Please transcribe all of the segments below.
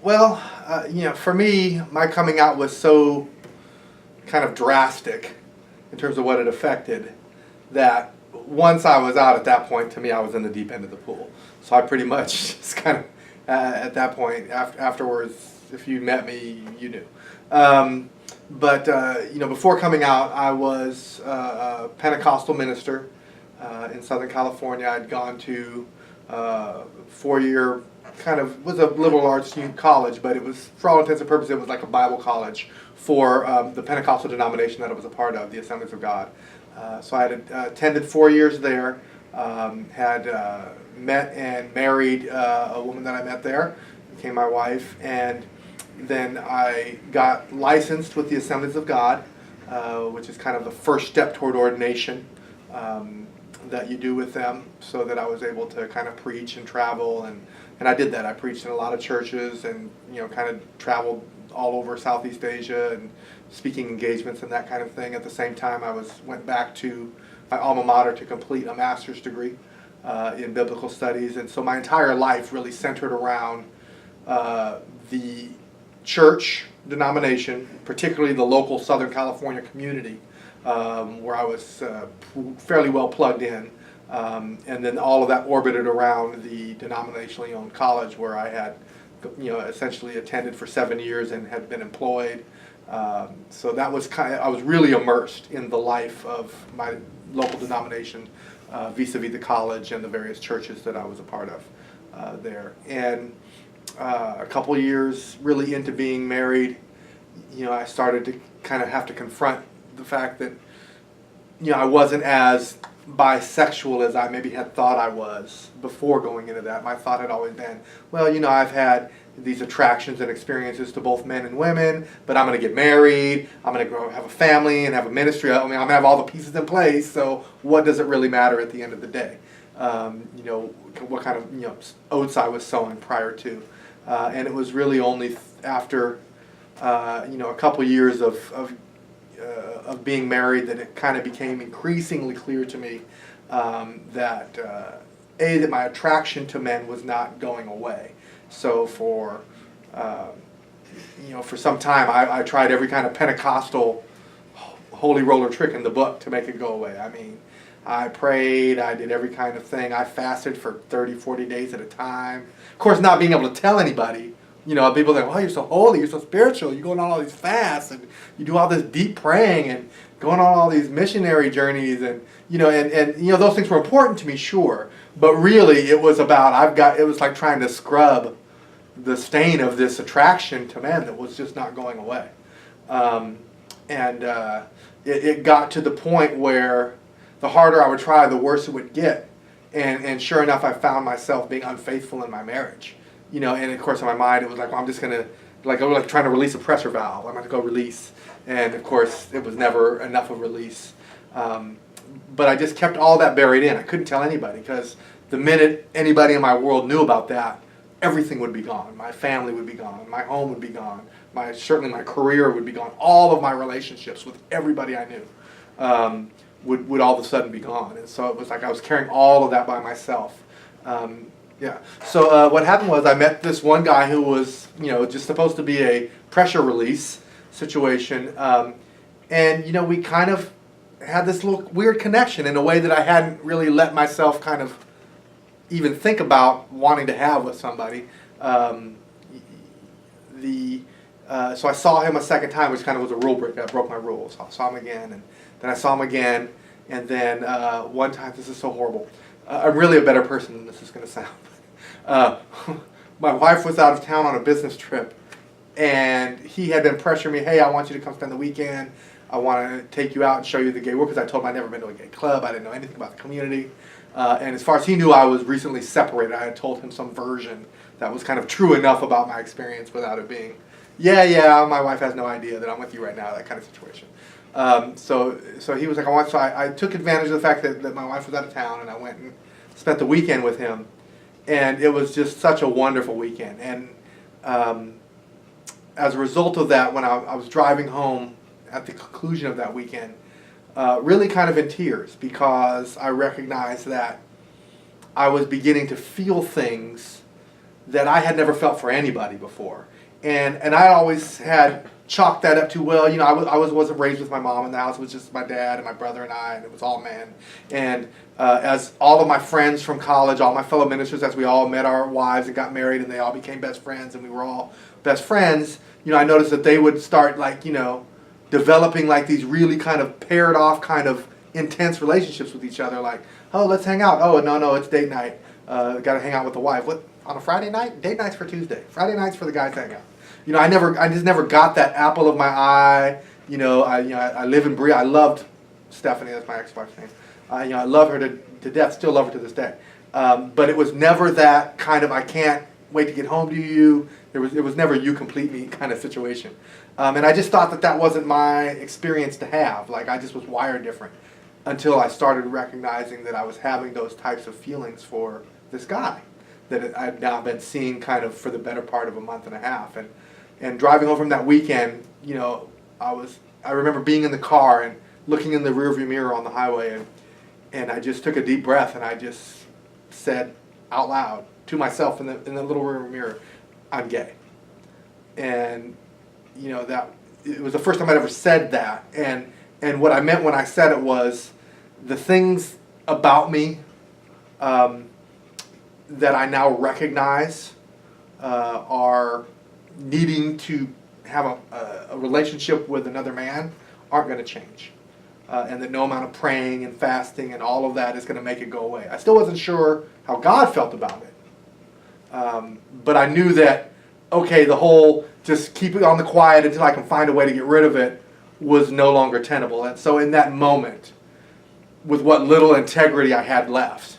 Well, for me, my coming out was so kind of drastic in terms of what it affected that once I was out at that point, to me, I was in the deep end of the pool. So I pretty much just kind of, at that point, afterwards, if you met me, you knew. But before coming out, I was a Pentecostal minister in Southern California. I'd gone to 4-year kind of was a liberal arts college, but it was, for all intents and purposes, it was like a Bible college for the Pentecostal denomination that I was a part of, the Assemblies of God. So I had attended 4 years there, had met and married a woman that I met there, became my wife, and then I got licensed with the Assemblies of God, which is kind of the first step toward ordination that you do with them, so that I was able to kind of preach and travel, and I did that. I preached in a lot of churches and kind of traveled all over Southeast Asia and speaking engagements and that kind of thing. At the same time, I went back to my alma mater to complete a master's degree in biblical studies, and so my entire life really centered around the church denomination, particularly the local Southern California community, where I was fairly well plugged in, and then all of that orbited around the denominationally owned college where I had essentially attended for 7 years and had been employed. So that was I was really immersed in the life of my local denomination vis-a-vis the college and the various churches that I was a part of there. And a couple years really into being married, I started to kind of have to confront the fact that I wasn't as bisexual as I maybe had thought I was before going into that. My thought had always been, well, I've had these attractions and experiences to both men and women, but I'm going to get married, I'm going to have a family and have a ministry. I mean, I'm going to have all the pieces in place, so what does it really matter at the end of the day? What kind of oats I was sowing prior to. And it was really only after a couple years of being married that it kind of became increasingly clear to me that that my attraction to men was not going away. So for some time I tried every kind of Pentecostal holy roller trick in the book to make it go away. I mean, I prayed, I did every kind of thing. I fasted for 30, 40 days at a time. Of course, not being able to tell anybody. People think, oh, you're so holy, you're so spiritual, you're going on all these fasts, and you do all this deep praying, and going on all these missionary journeys, and those things were important to me, sure. But really, it was about, it was like trying to scrub the stain of this attraction to men that was just not going away. It got to the point where the harder I would try, the worse it would get. And sure enough, I found myself being unfaithful in my marriage. And of course in my mind it was like, well, I'm just going to, I was like trying to release a pressure valve. I'm going to go release. And of course it was never enough of release. But I just kept all that buried in. I couldn't tell anybody, because the minute anybody in my world knew about that, everything would be gone. My family would be gone. My home would be gone. Certainly my career would be gone. All of my relationships with everybody I knew would all of a sudden be gone. And so it was like I was carrying all of that by myself. So what happened was I met this one guy who was, just supposed to be a pressure release situation. And we kind of had this little weird connection in a way that I hadn't really let myself kind of even think about wanting to have with somebody. So I saw him a second time, which kind of was a rule break. I broke my rules. I saw him again, and then I saw him again, and then one time, this is so horrible. I'm really a better person than this is going to sound. My wife was out of town on a business trip, and he had been pressuring me, hey, I want you to come spend the weekend. I want to take you out and show you the gay world, because I told him I'd never been to a gay club. I didn't know anything about the community. And as far as he knew, I was recently separated. I had told him some version that was kind of true enough about my experience without it being, yeah, my wife has no idea that I'm with you right now, that kind of situation. So he was like, I took advantage of the fact that my wife was out of town, and I went and spent the weekend with him. And it was just such a wonderful weekend. And as a result of that, when I was driving home at the conclusion of that weekend, really kind of in tears, because I recognized that I was beginning to feel things that I had never felt for anybody before. And I always had chalked that up to, well, you know, wasn't raised with my mom in the house. It was just my dad and my brother and I, and it was all men. And as all of my friends from college, all my fellow ministers, as we all met our wives and got married and they all became best friends and we were all best friends, you know, I noticed that they would start, like, you know, developing like these really kind of paired off kind of intense relationships with each other. Like, oh, let's hang out. Oh, no, it's date night. Got to hang out with the wife. What, on a Friday night? Date night's for Tuesday. Friday night's for the guys to hang out. You know, I just never got that apple of my eye. You know, I live and breathe. I loved Stephanie. That's my ex-wife's name. You know, I love her to death. Still love her to this day. But it was never that kind of, I can't wait to get home to you. It was never you complete me kind of situation. And I just thought that wasn't my experience to have. Like, I just was wired different until I started recognizing that I was having those types of feelings for this guy that I've now been seeing kind of for the better part of a month and a half. And driving home from that weekend, you know, I remember being in the car and looking in the rearview mirror on the highway, and I just took a deep breath and I just said out loud to myself in the little rearview mirror, I'm gay. And you know, that it was the first time I'd ever said that, and what I meant when I said it was the things about me that I now recognize are needing to have a relationship with another man aren't going to change. And that no amount of praying and fasting and all of that is going to make it go away. I still wasn't sure how God felt about it. But I knew that, okay, the whole just keep it on the quiet until I can find a way to get rid of it was no longer tenable. And so in that moment, with what little integrity I had left,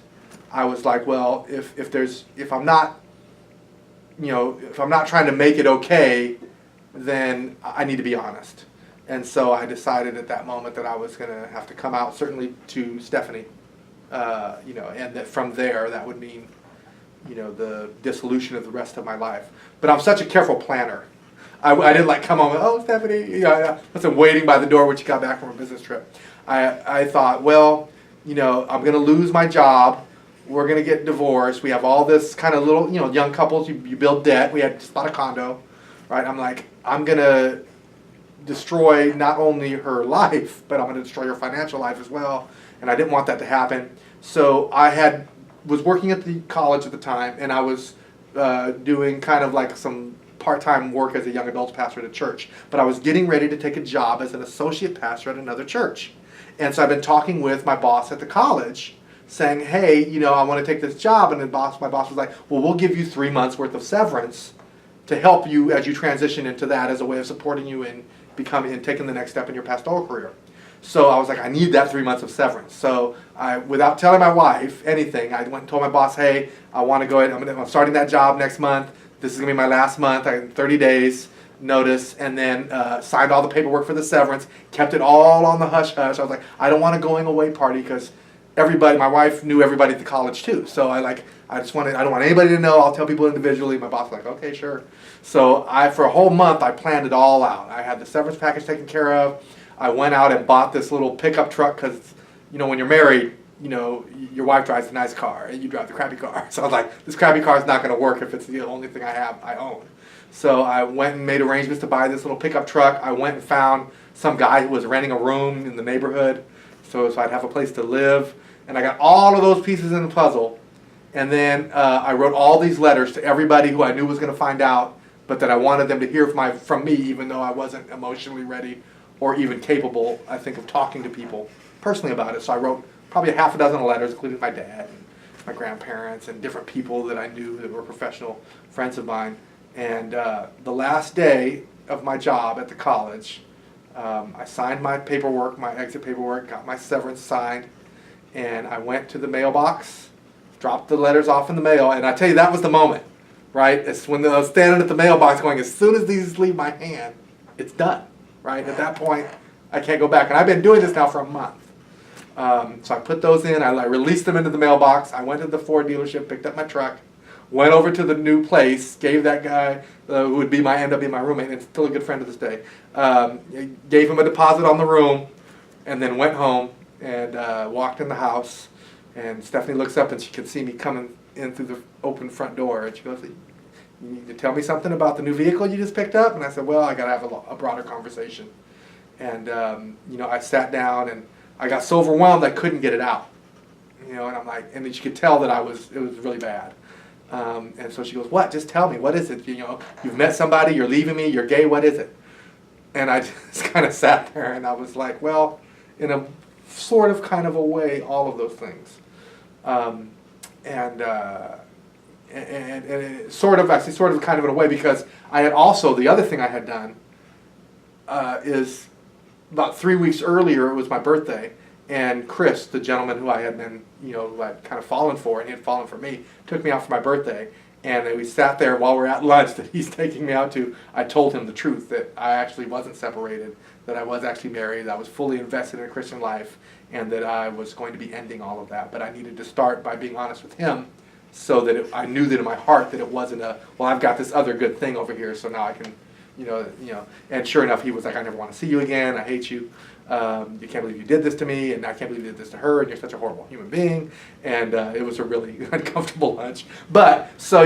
I was like, well, if I'm not, you know, if I'm not trying to make it okay, then I need to be honest. And so I decided at that moment that I was going to have to come out, certainly to Stephanie, you know, and that from there that would mean, you know, the dissolution of the rest of my life. But I'm such a careful planner. I didn't like come home and, oh, Stephanie, you know, I wasn't waiting by the door when she got back from her business trip. I thought, well, you know, I'm going to lose my job. We're going to get divorced. We have all this kind of little, you know, young couples, you build debt. We had just bought a condo, right? I'm like, I'm going to destroy not only her life, but I'm going to destroy her financial life as well. And I didn't want that to happen. So I was working at the college at the time, and I was doing kind of like some part-time work as a young adults pastor at a church. But I was getting ready to take a job as an associate pastor at another church. And so I've been talking with my boss at the college, saying, hey, you know, I want to take this job. And my boss was like, well, we'll give you 3 months worth of severance to help you as you transition into that as a way of supporting you in becoming and taking the next step in your pastoral career. So I was like, I need that 3 months of severance. So without telling my wife anything, I went and told my boss, hey, I want to go ahead. I'm starting that job next month. This is going to be my last month. I had 30 days notice, and then signed all the paperwork for the severance, kept it all on the hush-hush. I was like, I don't want a going-away party because everybody, my wife knew everybody at the college too. So I don't want anybody to know. I'll tell people individually. My boss was like, okay, sure. So for a whole month, I planned it all out. I had the severance package taken care of. I went out and bought this little pickup truck because, you know, when you're married, you know, your wife drives the nice car and you drive the crappy car. So I was like, this crappy car is not going to work if it's the only thing I own. So I went and made arrangements to buy this little pickup truck. I went and found some guy who was renting a room in the neighborhood so I'd have a place to live. And I got all of those pieces in the puzzle. And then I wrote all these letters to everybody who I knew was going to find out, but that I wanted them to hear from me, even though I wasn't emotionally ready or even capable, I think, of talking to people personally about it. So I wrote probably a half a dozen letters, including my dad and my grandparents and different people that I knew that were professional friends of mine. And the last day of my job at the college, I signed my paperwork, my exit paperwork, got my severance signed, and I went to the mailbox, dropped the letters off in the mail, and I tell you, that was the moment, right? It's when I was standing at the mailbox going, as soon as these leave my hand, it's done, right? At that point, I can't go back. And I've been doing this now for a month. So I put those in, I released them into the mailbox, I went to the Ford dealership, picked up my truck, went over to the new place, gave that guy, who would end up being my roommate, and still a good friend to this day, gave him a deposit on the room, and then went home and walked in the house. And Stephanie looks up and she could see me coming in through the open front door, and she goes, you need to tell me something about the new vehicle you just picked up. And I said, well, I got to have a broader conversation. And, I sat down and I got so overwhelmed I couldn't get it out. And I'm like, and then she could tell that it was really bad. And so she goes, what? Just tell me, what is it? You've met somebody, you're leaving me, you're gay, what is it? And I just kind of sat there and I was like, well, in a sort of kind of a way, all of those things. And sort of kind of in a way, because I had also, the other thing I had done is about 3 weeks earlier, it was my birthday, and Chris, the gentleman who I had been, like kind of fallen for, and he had fallen for me, took me out for my birthday, and we sat there while we're at lunch that he's taking me out to. I told him the truth, that I actually wasn't separated, that I was actually married, that I was fully invested in a Christian life, and that I was going to be ending all of that. But I needed to start by being honest with him, so that I knew that in my heart that it wasn't well, I've got this other good thing over here, so now I can, and sure enough, he was like, I never want to see you again, I hate you. You can't believe you did this to me, and I can't believe you did this to her, and you're such a horrible human being. And it was a really uncomfortable lunch. But, so,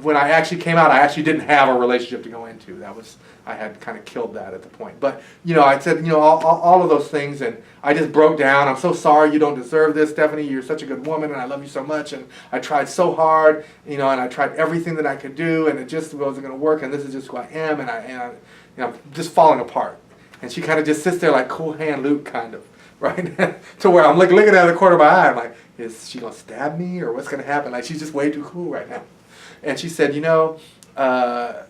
when I actually came out, I actually didn't have a relationship to go into. I had kind of killed that at the point. But, I said, all of those things, and I just broke down. I'm so sorry, you don't deserve this, Stephanie. You're such a good woman, and I love you so much, and I tried so hard, and I tried everything that I could do, and it just wasn't going to work, and this is just who I am, and I'm just falling apart. And she kind of just sits there like Cool Hand Luke, kind of, right? To where I'm looking out of the corner of my eye. I'm like, is she going to stab me, or what's going to happen? Like, she's just way too cool right now. And she said, you and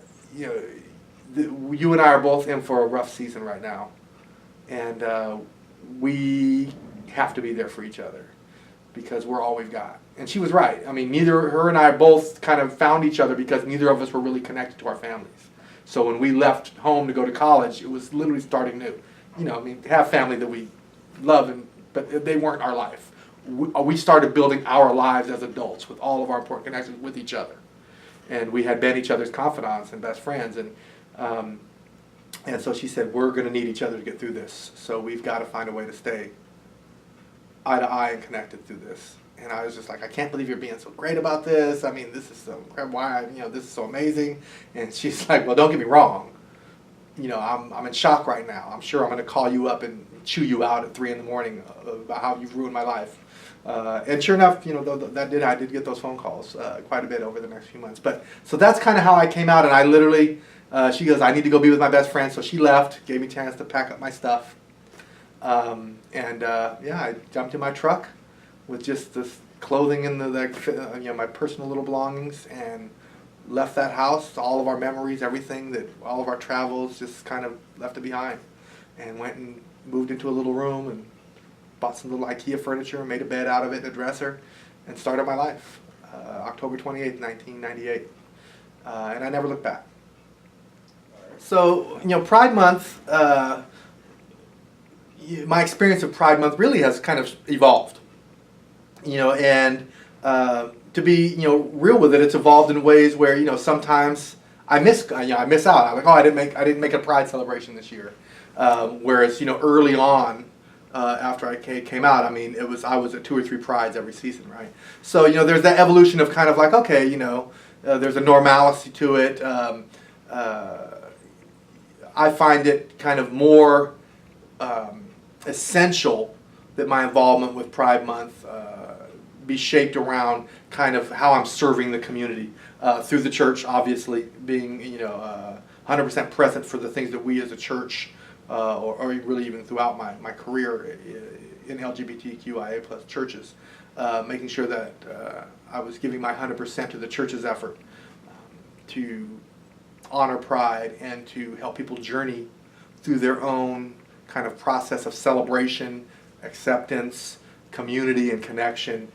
I are both in for a rough season right now. And we have to be there for each other because we're all we've got. And she was right. I mean, her and I both kind of found each other because neither of us were really connected to our families. So when we left home to go to college, it was literally starting new. Have family that we love, but they weren't our life. We started building our lives as adults with all of our important connections with each other. And we had been each other's confidants and best friends. And so she said, we're going to need each other to get through this. So we've got to find a way to stay eye to eye and connected through this. And I was just like, I can't believe you're being so great about this. I mean, this is so this is so amazing. And she's like, well, don't get me wrong. I'm in shock right now. I'm sure I'm going to call you up and chew you out at 3 a.m. about how you've ruined my life. And sure enough, I did get those phone calls quite a bit over the next few months. But so that's kind of how I came out. And I literally, she goes, I need to go be with my best friend. So she left, gave me a chance to pack up my stuff. I jumped in my truck with just this clothing and my personal little belongings, and left that house, all of our memories, everything, all of our travels, just kind of left it behind, and went and moved into a little room and bought some little IKEA furniture, made a bed out of it and a dresser, and started my life. October 28th, 1998. And I never looked back. So, Pride Month, my experience of Pride Month really has kind of evolved. And to be, real with it, it's evolved in ways where, sometimes I miss out. I'm like, I didn't make a Pride celebration this year. Whereas, early on, after I came out, I was at 2 or 3 Prides every season, right? So, there's that evolution of kind of like, okay, there's a normalcy to it. I find it kind of more essential that my involvement with Pride Month be shaped around kind of how I'm serving the community through the church, obviously being 100% present for the things that we as a church, or really even throughout my career in LGBTQIA plus churches, making sure that I was giving my 100% to the church's effort to honor Pride and to help people journey through their own kind of process of celebration, acceptance, community, and connection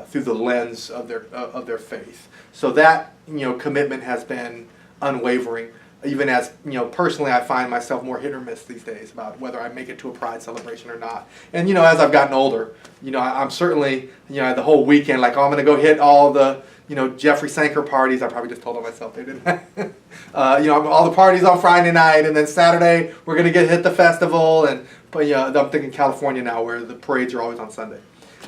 through the lens of their faith. So that commitment has been unwavering. Even as personally, I find myself more hit or miss these days about whether I make it to a Pride celebration or not. And as I've gotten older, I'm certainly the whole weekend like, I'm going to go hit all the Jeffrey Sanker parties. I probably just told on myself there, didn't I? All the parties on Friday night, and then Saturday we're going to hit the festival. But I'm thinking California now, where the parades are always on Sunday.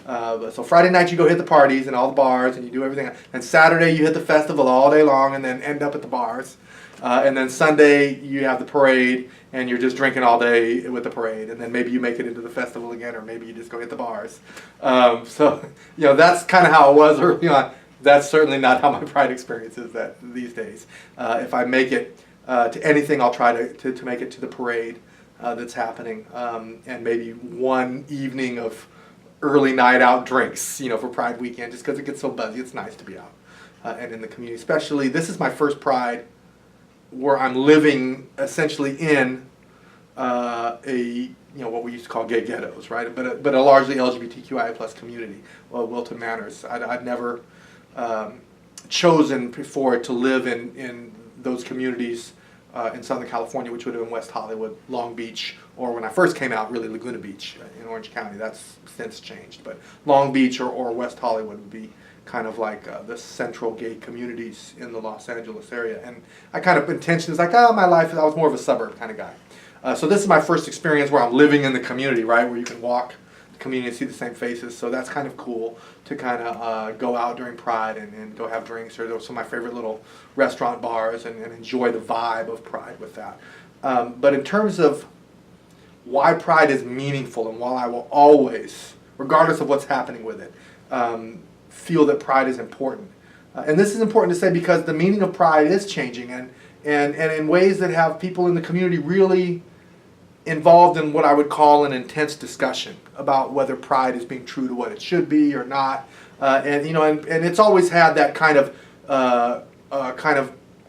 So Friday night you go hit the parties and all the bars and you do everything. And Saturday you hit the festival all day long and then end up at the bars. And then Sunday you have the parade and you're just drinking all day with the parade. And then maybe you make it into the festival again, or maybe you just go hit the bars. So that's kind of how it was early on. That's certainly not how my Pride experience is these days. If I make it to anything, I'll try to make it to the parade that's happening, and maybe one evening of early night out drinks, for Pride weekend, just because it gets so buzzy. It's nice to be out and in the community. Especially, this is my first Pride where I'm living essentially in what we used to call gay ghettos, right? But a largely LGBTQIA plus community, Wilton Manors. I'd never chosen before to live in those communities in Southern California, which would have been West Hollywood, Long Beach, or when I first came out, really Laguna Beach in Orange County. That's since changed, but Long Beach or West Hollywood would be kind of like the central gay communities in the Los Angeles area. And I kind of intentionally was like, my life, I was more of a suburb kind of guy. So this is my first experience where I'm living in the community, right, where you can walk the community and see the same faces. So that's kind of cool to kind of go out during Pride and go have drinks, or some of my favorite little restaurant bars, and enjoy the vibe of Pride with that. But in terms of why Pride is meaningful and why I will always, regardless of what's happening with it, feel that Pride is important. And this is important to say because the meaning of Pride is changing, and in ways that have people in the community really involved in what I would call an intense discussion about whether Pride is being true to what it should be or not. And it's always had that kind of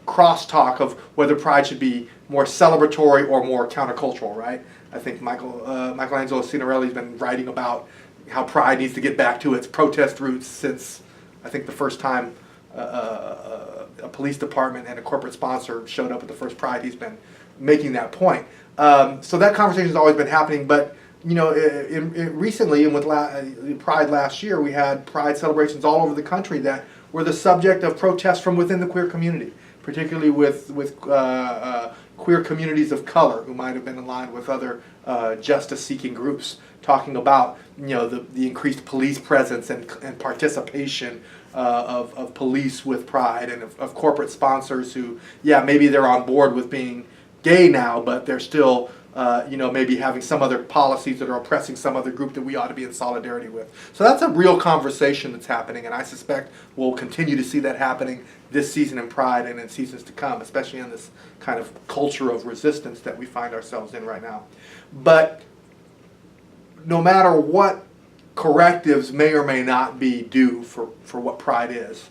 crosstalk of whether Pride should be more celebratory or more countercultural, right? I think Michelangelo Signorelli's been writing about how Pride needs to get back to its protest roots since, I think, the first time a police department and a corporate sponsor showed up at the first Pride. He's been making that point. So that conversation has always been happening, but recently, and with Pride last year, we had Pride celebrations all over the country that were the subject of protests from within the queer community, particularly with queer communities of color who might have been aligned with other justice-seeking groups, talking about the increased police presence and participation of police with Pride, and of corporate sponsors who, maybe they're on board with being gay now, but they're still maybe having some other policies that are oppressing some other group that we ought to be in solidarity with. So that's a real conversation that's happening, and I suspect we'll continue to see that happening this season in Pride and in seasons to come, especially in this kind of culture of resistance that we find ourselves in right now. But no matter what correctives may or may not be due for what Pride is,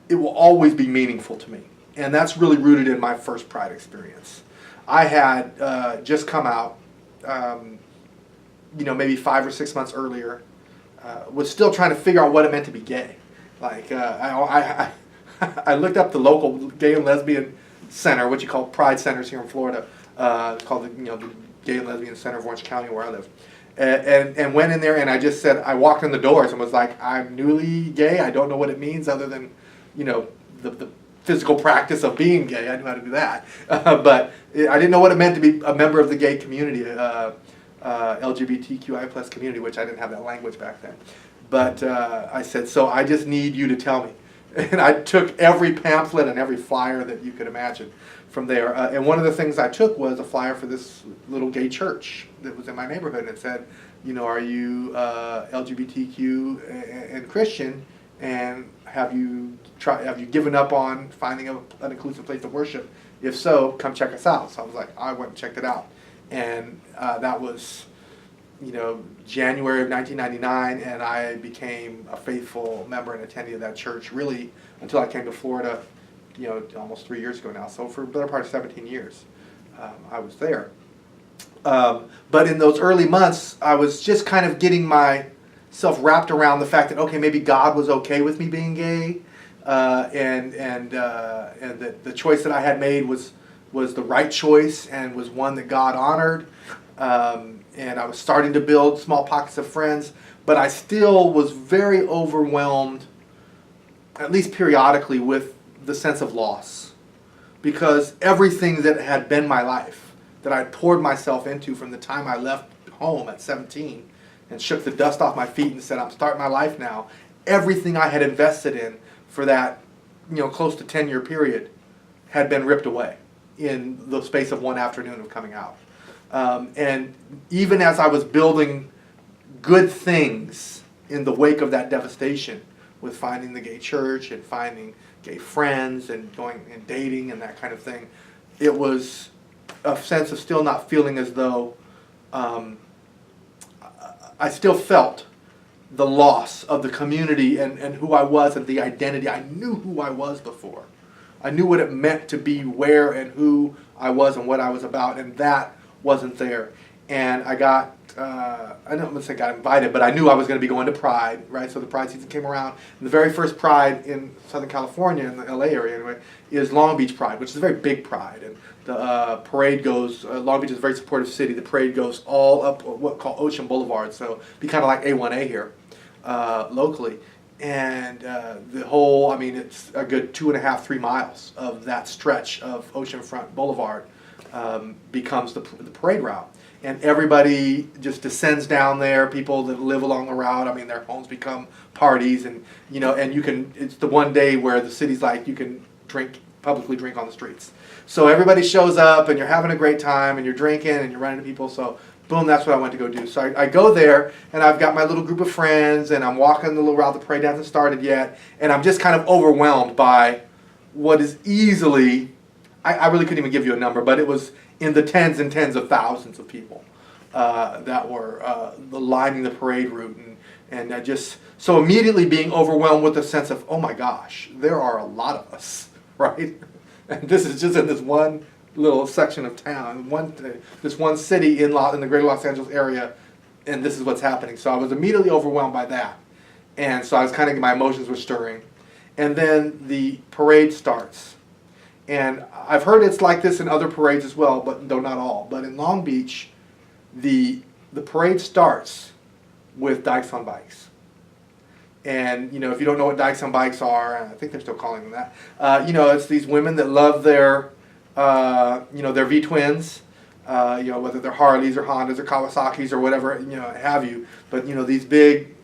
it will always be meaningful to me. And that's really rooted in my first Pride experience. I had just come out, maybe 5 or 6 months earlier, was still trying to figure out what it meant to be gay. Like, I looked up the local gay and lesbian center, what you call Pride centers here in Florida. It's called the Gay and Lesbian Center of Orange County, where I live. And went in there, and I just said, I walked in the doors and was like, I'm newly gay. I don't know what it means other than, the physical practice of being gay. I knew how to do that. But I didn't know what it meant to be a member of the gay community, LGBTQI plus community, which I didn't have that language back then. But I said, so I just need you to tell me. And I took every pamphlet and every flyer that you could imagine from there. And one of the things I took was a flyer for this little gay church that was in my neighborhood. And it said, are you LGBTQ and Christian? And have you given up on finding an inclusive place to worship? If so, come check us out. So I was like, I went and checked it out. And that was, January of 1999, and I became a faithful member and attendee of that church, really, until I came to Florida, almost 3 years ago now. So for the better part of 17 years, I was there. But in those early months, I was just kind of getting myself wrapped around the fact that, okay, maybe God was okay with me being gay, and that the choice that I had made was the right choice and was one that God honored. And I was starting to build small pockets of friends, but I still was very overwhelmed, at least periodically, with the sense of loss. Because everything that had been my life, that I poured myself into from the time I left home at 17 and shook the dust off my feet and said, I'm starting my life now. Everything I had invested in for that, close to 10-year period had been ripped away in the space of one afternoon of coming out. And even as I was building good things in the wake of that devastation, with finding the gay church and finding gay friends and going and dating and that kind of thing, it was a sense of still not feeling as though I still felt the loss of the community and who I was and the identity. I knew who I was before. I knew what it meant to be where and who I was and what I was about, and that wasn't there. And I got, I don't want to say got invited, but I knew I was going to be going to Pride, right? So the Pride season came around. And the very first Pride in Southern California, in the LA area anyway, is Long Beach Pride, which is a very big Pride. And the parade goes, Long Beach is a very supportive city. The parade goes all up what called Ocean Boulevard, so it'd be kind of like A1A here locally. And the whole, it's a good 2.5, 3 miles of that stretch of Oceanfront Boulevard becomes the parade route. And everybody just descends down there. People that live along the route, their homes become parties, and and you can. It's the one day where the city's like you can publicly drink on the streets. So everybody shows up, and you're having a great time, and you're drinking, and you're running into people. So boom, that's what I went to go do. So I go there, and I've got my little group of friends, and I'm walking the little route. The parade hasn't started yet, and I'm just kind of overwhelmed by what is easily. I really couldn't even give you a number, but it was in the tens and tens of thousands of people that were lining the parade route, and just so immediately being overwhelmed with the sense of, oh my gosh, there are a lot of us, right? And this is just in this one little section of town, this one city in the greater Los Angeles area, and this is what's happening. So I was immediately overwhelmed by that, and so I was my emotions were stirring, and then the parade starts. And I've heard it's like this in other parades as well, but though not all. But in Long Beach, the parade starts with Dykes on Bikes. And if you don't know what Dykes on Bikes are, I think they're still calling them that. It's these women that love their V-twins, whether they're Harleys or Hondas or Kawasaki's or whatever have you. But these big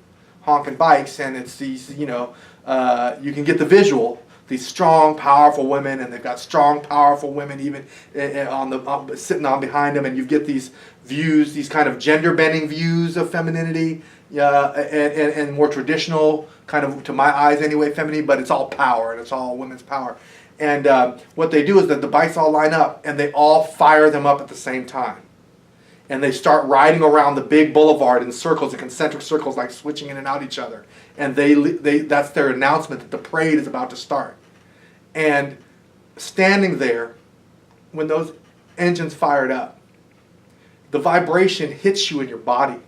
honking bikes, and it's these you can get the visual. These strong, powerful women, and they've got strong, powerful women even sitting on behind them, and you get these views, these kind of gender-bending views of femininity, and more traditional, kind of, to my eyes anyway, femininity, but it's all power, and it's all women's power. And what they do is that the bikes all line up, and they all fire them up at the same time. And they start riding around the big boulevard in circles, in concentric circles, like switching in and out each other. And that's their announcement that the parade is about to start. And standing there, when those engines fired up, the vibration hits you in your body.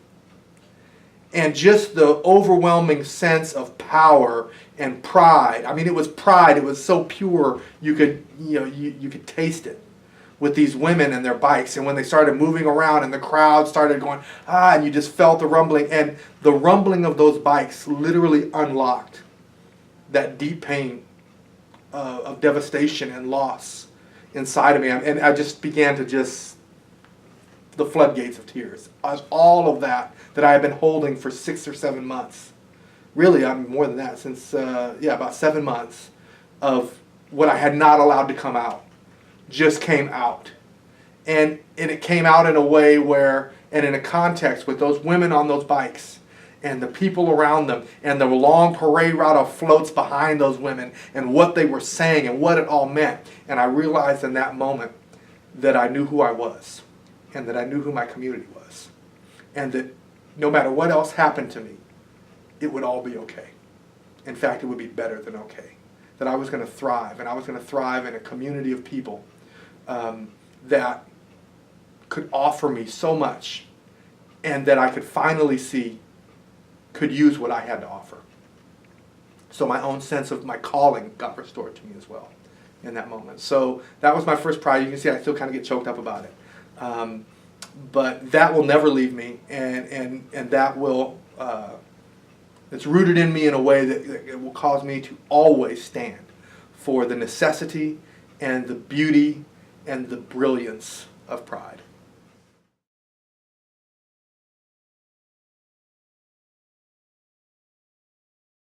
And just the overwhelming sense of power and pride. It was pride. It was so pure, you could taste it with these women and their bikes. And when they started moving around and the crowd started going, and you just felt the rumbling. And the rumbling of those bikes literally unlocked that deep pain of devastation and loss inside of me. And I just began to the floodgates of tears. All of that I had been holding for 6 or 7 months. Really, more than that, since, about 7 months of what I had not allowed to come out. Just came out. And it came out in a way where, and in a context with those women on those bikes and the people around them and the long parade route of floats behind those women and what they were saying and what it all meant. And I realized in that moment that I knew who I was and that I knew who my community was. And that no matter what else happened to me, it would all be okay. In fact, it would be better than okay. That I was going to thrive, and I was going to thrive in a community of people that could offer me so much, and that I could finally see could use what I had to offer. So my own sense of my calling got restored to me as well in that moment. So that was my first pride. You can see I still kind of get choked up about it. But that will never leave me, and that will, it's rooted in me in a way that it will cause me to always stand for the necessity and the beauty and the brilliance of pride.